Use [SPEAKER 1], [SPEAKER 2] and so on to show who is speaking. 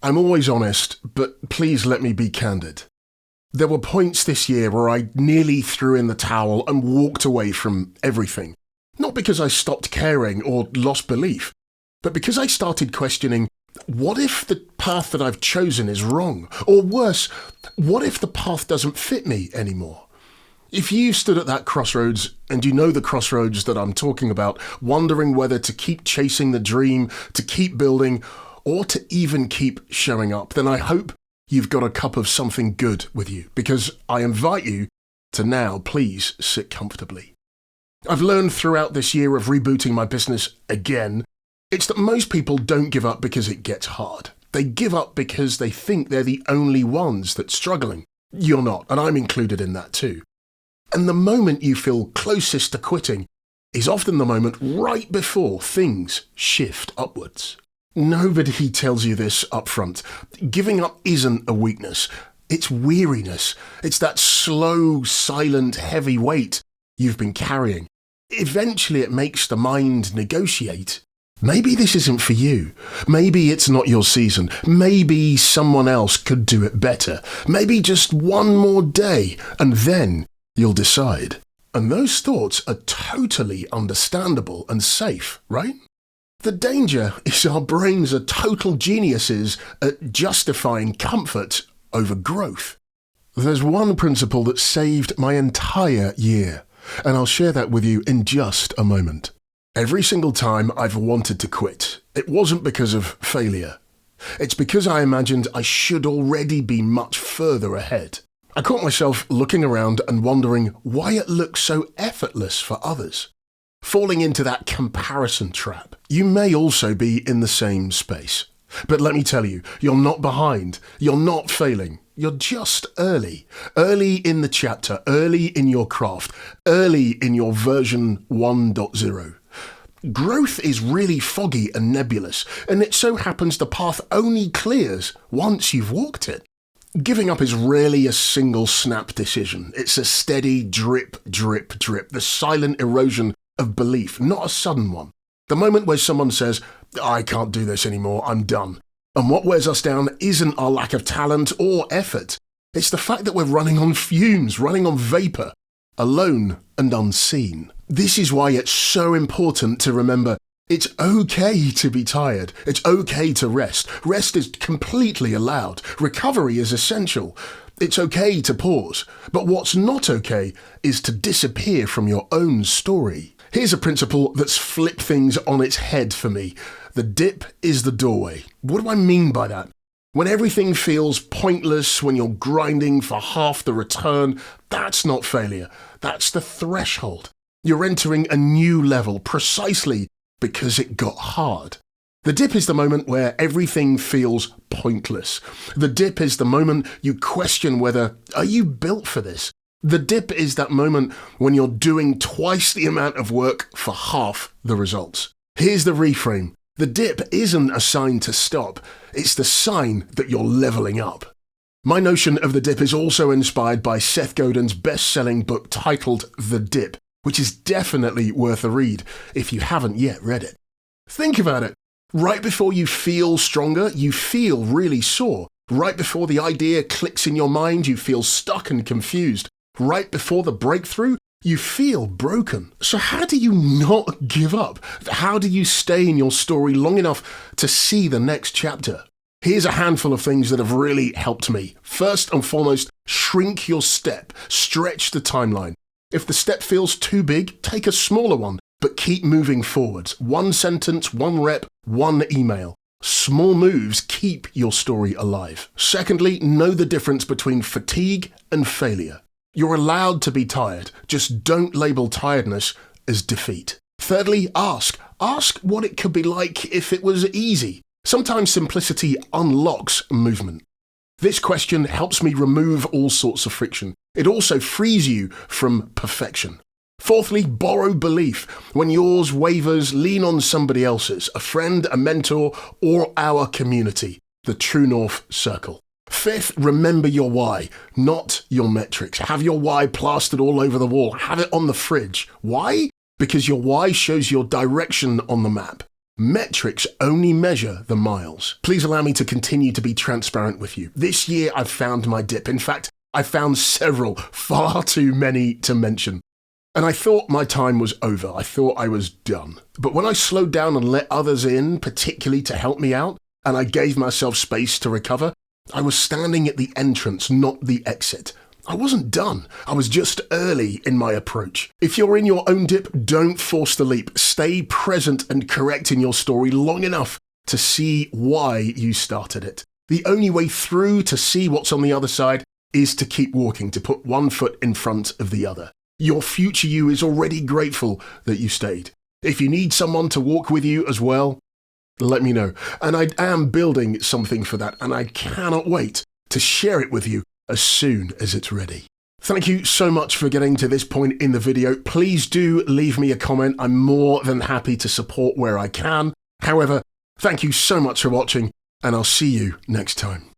[SPEAKER 1] I'm always honest, but please let me be candid. There were points this year where I nearly threw in the towel and walked away from everything. Not because I stopped caring or lost belief, but because I started questioning, what if the path that I've chosen is wrong? Or worse, what if the path doesn't fit me anymore? If you stood at that crossroads, and you know the crossroads that I'm talking about, wondering whether to keep chasing the dream, to keep building, or to even keep showing up, then I hope you've got a cup of something good with you, because I invite you to now please sit comfortably. I've learned throughout this year of rebooting my business again, it's that most people don't give up because it gets hard. They give up because they think they're the only ones that's struggling. You're not, and I'm included in that too. And the moment you feel closest to quitting is often the moment right before things shift upwards. Nobody tells you this up front. Giving up isn't a weakness. It's weariness. It's that slow, silent, heavy weight you've been carrying. Eventually it makes the mind negotiate. Maybe this isn't for you. Maybe it's not your season. Maybe someone else could do it better. Maybe just one more day, and then you'll decide. And those thoughts are totally understandable and safe, right? The danger is our brains are total geniuses at justifying comfort over growth. There's one principle that saved my entire year, and I'll share that with you in just a moment. Every single time I've wanted to quit, it wasn't because of failure. It's because I imagined I should already be much further ahead. I caught myself looking around and wondering why it looked so effortless for others. Falling into that comparison trap. You may also be in the same space. But let me tell you, you're not behind. You're not failing. You're just early. Early in the chapter, early in your craft, early in your version 1.0. Growth is really foggy and nebulous, and it so happens the path only clears once you've walked it. Giving up is rarely a single snap decision. It's a steady drip, drip, drip, the silent erosion of belief, not a sudden one. The moment where someone says, I can't do this anymore, I'm done. And what wears us down isn't our lack of talent or effort. It's the fact that we're running on fumes, running on vapor, alone and unseen. This is why it's so important to remember it's okay to be tired. It's okay to rest. Rest is completely allowed. Recovery is essential. It's okay to pause. But what's not okay is to disappear from your own story. Here's a principle that's flipped things on its head for me. The dip is the doorway. What do I mean by that? When everything feels pointless, when you're grinding for half the return, that's not failure. That's the threshold. You're entering a new level precisely because it got hard. The dip is the moment where everything feels pointless. The dip is the moment you question whether, are you built for this? The dip is that moment when you're doing twice the amount of work for half the results. Here's the reframe. The dip isn't a sign to stop. It's the sign that you're leveling up. My notion of the dip is also inspired by Seth Godin's best-selling book titled The Dip, which is definitely worth a read if you haven't yet read it. Think about it. Right before you feel stronger, you feel really sore. Right before the idea clicks in your mind, you feel stuck and confused. Right before the breakthrough, you feel broken. So how do you not give up? How do you stay in your story long enough to see the next chapter? Here's a handful of things that have really helped me. First and foremost, shrink your step. Stretch the timeline. If the step feels too big, take a smaller one, but keep moving forwards. One sentence, one rep, one email. Small moves keep your story alive. Secondly, know the difference between fatigue and failure. You're allowed to be tired, just don't label tiredness as defeat. Thirdly, ask. Ask what it could be like if it was easy. Sometimes simplicity unlocks movement. This question helps me remove all sorts of friction. It also frees you from perfection. Fourthly, borrow belief. When yours wavers, lean on somebody else's, a friend, a mentor, or our community, the True North Circle. Fifth, remember your why, not your metrics. Have your why plastered all over the wall. Have it on the fridge. Why? Because your why shows your direction on the map. Metrics only measure the miles. Please allow me to continue to be transparent with you. This year I've found my dip. In fact, I found several, far too many to mention. And I thought my time was over. I thought I was done. But when I slowed down and let others in, particularly to help me out, and I gave myself space to recover, I was standing at the entrance, not the exit. I wasn't done. I was just early in my approach. If you're in your own dip, don't force the leap. Stay present and correct in your story long enough to see why you started it. The only way through to see what's on the other side is to keep walking, to put one foot in front of the other. Your future you is already grateful that you stayed. If you need someone to walk with you as well, let me know. And I am building something for that, and I cannot wait to share it with you as soon as it's ready. Thank you so much for getting to this point in the video. Please do leave me a comment. I'm more than happy to support where I can. However, thank you so much for watching, and I'll see you next time.